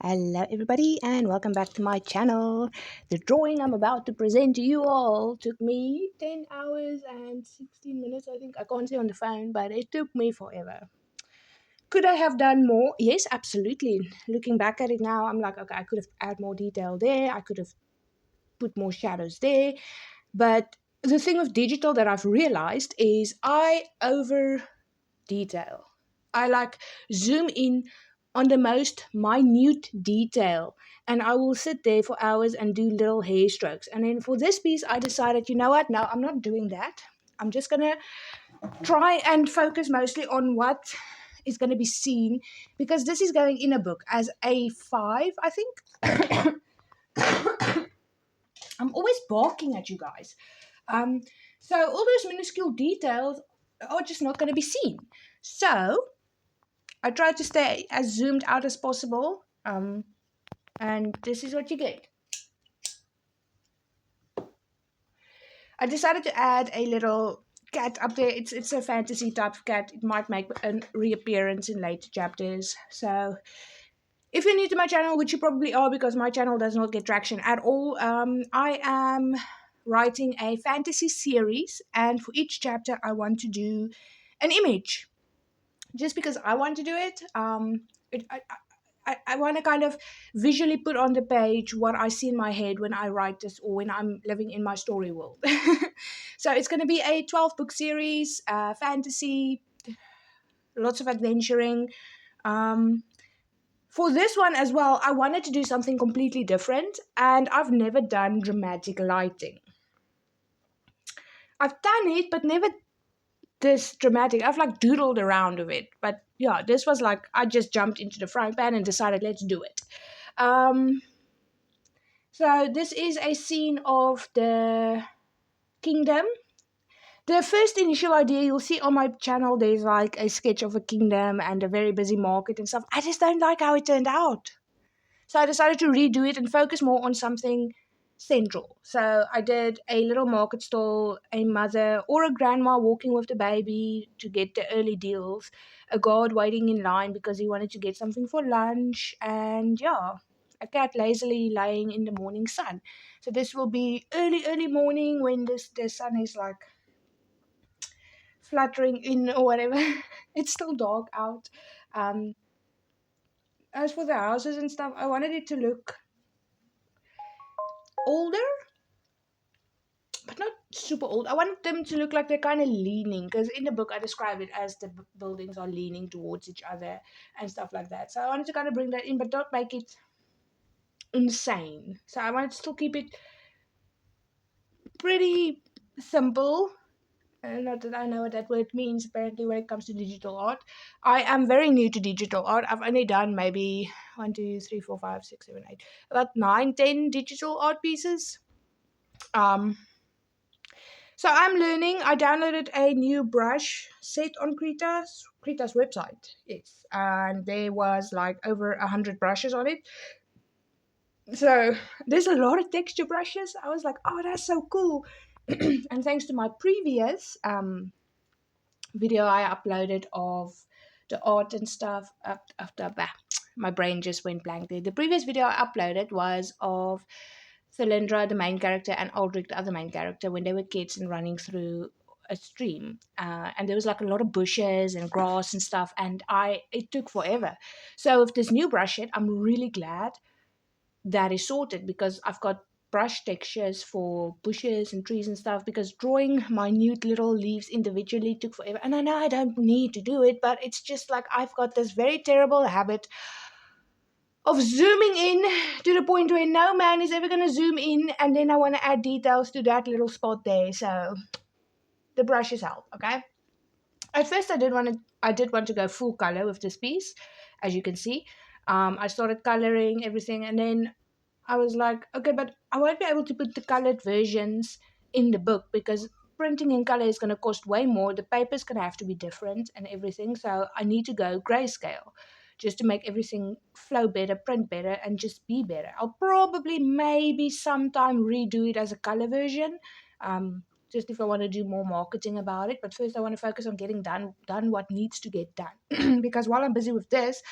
Hello, everybody, and welcome back to my channel. The drawing I'm about to present to you all took me 10 hours and 16 minutes. I think I can't see on the phone, but it took me forever. Could I have done more? Yes, absolutely. Looking back at it now, I'm like, okay, I could have added more detail there. I could have put more shadows there. But the thing with digital that I've realized is I over detail. I like zoom in on the most minute detail and I will sit there for hours and do little hair strokes. And then for this piece, I decided, you know what? No, I'm not doing that. I'm just going to try and focus mostly on what is going to be seen because this is going in a book as A5, I think. I'm always barking at you guys. Um, so all those minuscule details are just not going to be seen. So I try to stay as zoomed out as possible, and this is what you get. I decided to add a little cat up there. It's a fantasy type of cat. It might make a reappearance in later chapters. So if you're new to my channel, which you probably are because my channel does not get traction at all, I am writing a fantasy series, and for each chapter I want to do an image. Just because I want to do it, it I want to kind of visually put on the page what I see in my head when I write this or when I'm living in my story world. So it's going to be a 12 book series, fantasy, lots of adventuring. Um, for this one as well, I wanted to do something completely different, and I've never done dramatic lighting. I've done it, but never this dramatic. I've like doodled around with it, but yeah, this was like I just jumped into the frying pan and decided let's do it. Um, so this is a scene of the kingdom. The first initial idea you'll see on my channel, there's like a sketch of a kingdom and a very busy market and stuff. I just don't like how it turned out. So I decided to redo it and focus more on something central. So I did a little market stall, a mother or a grandma walking with the baby to get the early deals, a guard waiting in line because he wanted to get something for lunch, and yeah, a cat lazily lying in the morning sun. So this will be early morning when the sun is like fluttering in or whatever. It's still dark out. Um, as for the houses and stuff, I wanted it to look older but not super old. I want them to look like they're kind of leaning because in the book I describe it as the buildings are leaning towards each other and stuff like that. So I wanted to kind of bring that in, but don't make it insane. So I wanted to still keep it pretty simple. Not that I know what that word means apparently when it comes to digital art. I am very new to digital art. I've only done maybe 1, 2, 3, 4, 5, 6, 7, 8, about 9, 10 digital art pieces. Um, So I'm learning. I downloaded a new brush set on Krita's website. Yes, and there was like over 100 brushes on it. So there's a lot of texture brushes. I was like, oh, that's so cool. And thanks to my previous video I uploaded of the art and stuff after bah, my brain just went blank there. The previous video I uploaded was of Thylindra, the main character, and Aldrich, the other main character, when they were kids and running through a stream. And there was like a lot of bushes and grass and stuff, and it took forever. So with this new brush set, I'm really glad that is sorted because I've got brush textures for bushes and trees and stuff because drawing minute little leaves individually took forever. And I know I don't need to do it, but it's just like I've got this very terrible habit of zooming in to the point where no man is ever going to zoom in, and then I want to add details to that little spot there. So the brushes help. Okay, at first I did want to go full color with this piece, as you can see. I started coloring everything, and then I was like, okay, but I won't be able to put the colored versions in the book because printing in color is going to cost way more. The paper's going to have to be different and everything. So I need to go grayscale just to make everything flow better, print better, and just be better. I'll probably maybe sometime redo it as a color version. Just if I want to do more marketing about it. But first I want to focus on getting done what needs to get done. Because while I'm busy with this,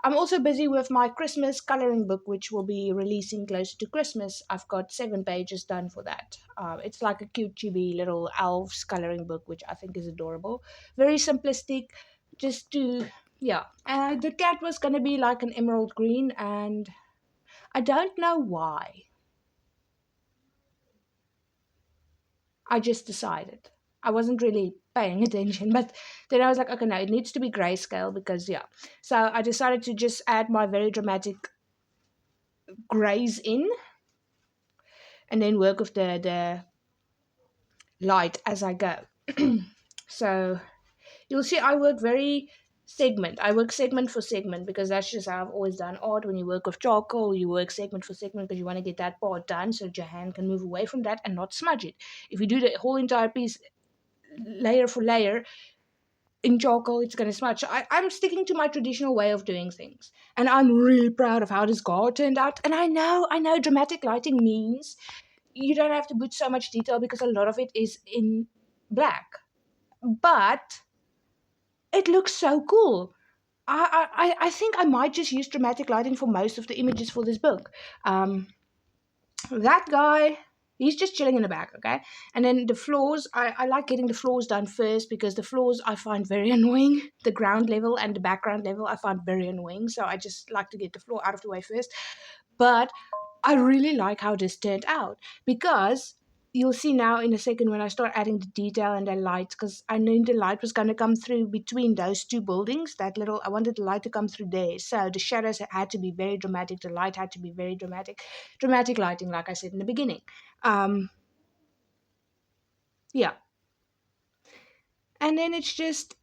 I'm also busy with my Christmas coloring book, which will be releasing closer to Christmas. I've got 7 pages done for that. It's like a cute, chibi little elves coloring book, which I think is adorable. Very simplistic, just to, yeah. The cat was going to be like an emerald green, and I don't know why. I just decided. I wasn't really paying attention, but then I was like, okay, no, it needs to be grayscale because, yeah. So I decided to just add my very dramatic grays in and then work with the light as I go. So you'll see I work very segment. I work segment for segment because that's just how I've always done art. When you work with charcoal, you work segment for segment because you want to get that part done so that your hand can move away from that and not smudge it. If you do the whole entire piece layer for layer in charcoal, it's going to smudge. So I'm sticking to my traditional way of doing things. And I'm really proud of how this guard turned out. And I know dramatic lighting means you don't have to put so much detail because a lot of it is in black. But it looks so cool. I think I might just use dramatic lighting for most of the images for this book. Um, that guy, he's just chilling in the back, okay? And then the floors, I like getting the floors done first because the floors I find very annoying. The ground level and the background level I find very annoying. So I just like to get the floor out of the way first. But I really like how this turned out because you'll see now in a second when I start adding the detail and the light, because I knew the light was going to come through between those two buildings. That little, I wanted the light to come through there. So the shadows had to be very dramatic. The light had to be very dramatic. Dramatic lighting, like I said in the beginning. Um, yeah. And then it's just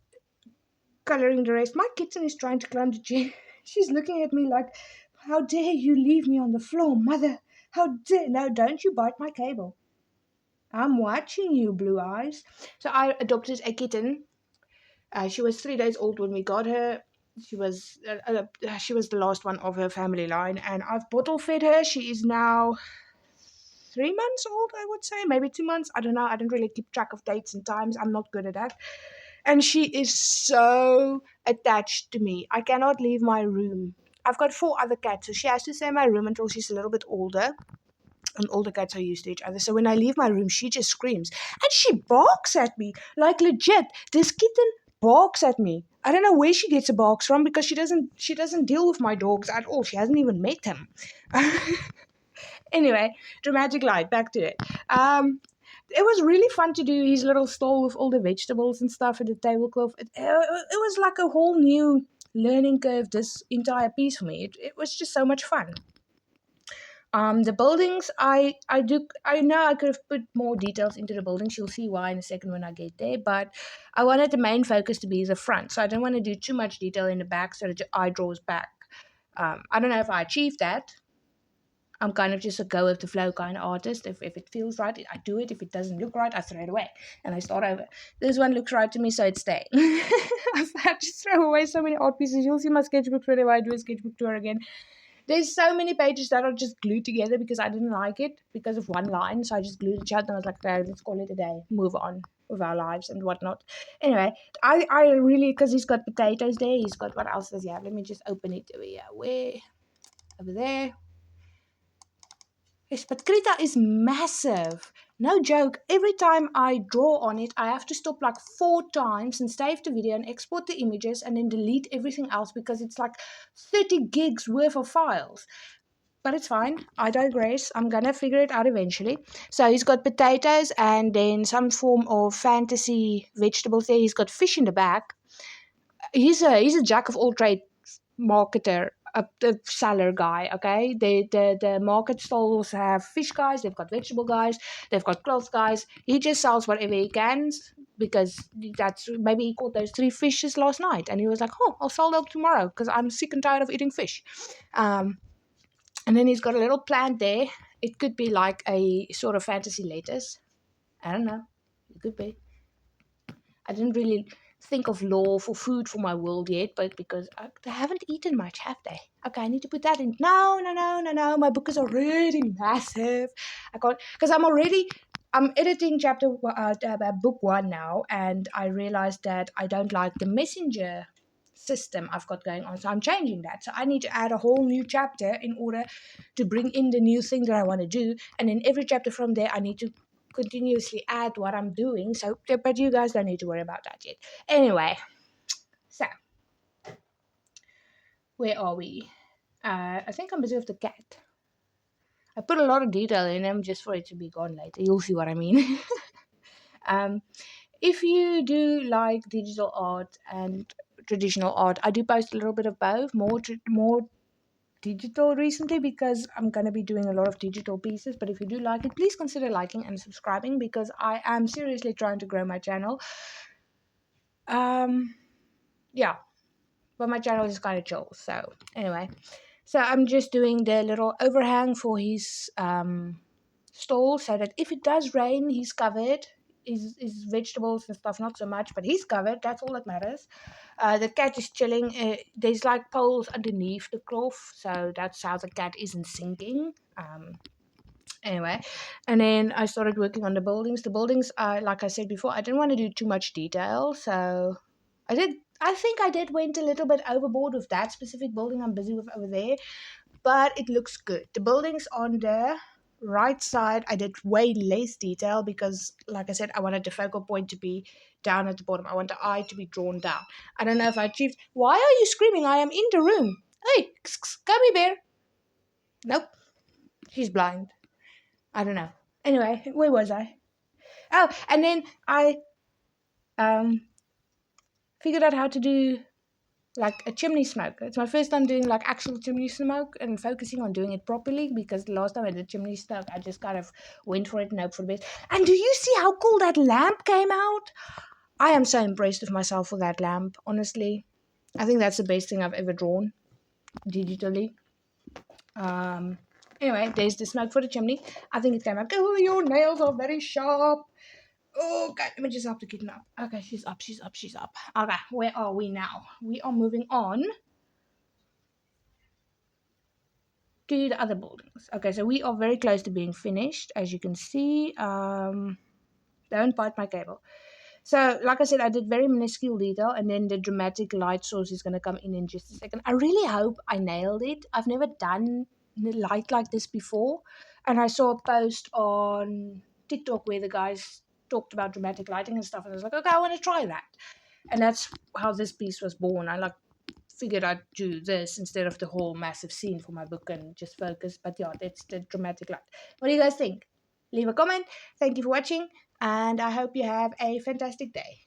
coloring the rest. My kitten is trying to climb the chair. She's looking at me like, how dare you leave me on the floor, mother? How dare, no, don't you bite my cable. I'm watching you, Blue Eyes. So I adopted a kitten. She was 3 days old when we got her. She was the last one of her family line, and I've bottle fed her. She is now 3 months old, I would say, maybe 2 months. I don't know. I don't really keep track of dates and times. I'm not good at that. And she is so attached to me. I cannot leave my room. I've got 4 other cats, so she has to stay in my room until she's a little bit older. And all the cats are used to each other. So when I leave my room, she just screams. And she barks at me. Like legit. This kitten barks at me. I don't know where she gets the barks from because she doesn't deal with my dogs at all. She hasn't even met them. Anyway, dramatic light, back to it. It was really fun to do his little stall with all the vegetables and stuff and the tablecloth. It was like a whole new learning curve, this entire piece for me. It was just so much fun. The buildings, I know I could have put more details into the buildings. You'll see why in a second when I get there. But I wanted the main focus to be the front, so I didn't want to do too much detail in the back, so that your eye draws back. I don't know if I achieved that. I'm kind of just a go with the flow kind of artist. If it feels right, I do it. If it doesn't look right, I throw it away and I start over. This one looks right to me, so it's staying. I've had to throw away so many art pieces. You'll see my sketchbook whenever I do a sketchbook tour again. There's so many pages that are just glued together because I didn't like it because of one line. So I just glued it shut and I was like, no, let's call it a day. Move on with our lives and whatnot. Anyway, I really, because he's got potatoes there. He's got, what else does he have? Let me just open it over here. Where? Over there. Yes, but Krita is massive. No joke. Every time I draw on it, I have to stop like 4 times and save the video and export the images and then delete everything else because it's like 30 gigs worth of files. But it's fine. I digress. I'm gonna figure it out eventually. So he's got potatoes and then some form of fantasy vegetables there. He's got fish in the back. He's a jack of all trades marketer, a seller guy. Okay, the market stalls have fish guys. They've got vegetable guys. They've got cloth guys. He just sells whatever he can because that's maybe he caught those 3 fishes last night and he was like, oh, I'll sell them tomorrow because I'm sick and tired of eating fish. And then he's got a little plant there. It could be like a sort of fantasy lettuce. I don't know. It could be. I didn't really think of law for food for my world yet, but because they haven't eaten much, have they? Okay, I need to put that in. No, no, no, no, no. My book is already massive. I can't, because I'm editing book 1 now, and I realized that I don't like the messenger system I've got going on. So I'm changing that. So I need to add a whole new chapter in order to bring in the new thing that I want to do. And in every chapter from there, I need to continuously add what I'm doing. So, but you guys don't need to worry about that yet. Anyway, so where are we? I think I'm busy with the cat. I put a lot of detail in them just for it to be gone later. You'll see what I mean. If you do like digital art and traditional art, I do post a little bit of both. More digital recently because I'm going to be doing a lot of digital pieces. But if you do like it, please consider liking and subscribing because I am seriously trying to grow my channel. Yeah, but my channel is kind of chill. So anyway, so I'm just doing the little overhang for his stall so that if it does rain, he's covered. His vegetables and stuff not so much, but he's covered. That's all that matters. The cat is chilling. There's like poles underneath the cloth, so that's how the cat isn't sinking. Anyway, and then I started working on the buildings. The buildings, like I said before, I didn't want to do too much detail, so I think I did went a little bit overboard with that specific building I'm busy with over there, but it looks good. The buildings on the right side, I did way less detail because, like I said, I wanted the focal point to be down at the bottom. I want the eye to be drawn down. I don't know if I achieved. Why are you screaming? I am in the room. Hey, come here, bear. Nope, she's blind. I don't know. Anyway, where was I? Oh, and then I um figured out how to do like a chimney smoke. It's my first time doing like actual chimney smoke and focusing on doing it properly because the last time I did chimney smoke, I just kind of went for it and hoped for the best. And do you see how cool that lamp came out? I am so impressed with myself for that lamp, honestly. I think that's the best thing I've ever drawn digitally. Anyway, there's the smoke for the chimney. I think it came out. Oh, your nails are very sharp. Oh, God, let me just help the kitten up. Okay, she's up. Okay, where are we now? We are moving on to the other buildings. Okay, so we are very close to being finished, as you can see. Don't bite my cable. So, like I said, I did very minuscule detail, and then the dramatic light source is going to come in just a second. I really hope I nailed it. I've never done light like this before, and I saw a post on TikTok where the guys talked about dramatic lighting and stuff, and I was like, okay, I want to try that. And that's how this piece was born. I figured I'd do this instead of the whole massive scene for my book and just focus. But yeah, that's the dramatic light. What do you guys think? Leave a comment. Thank you for watching, and I hope you have a fantastic day.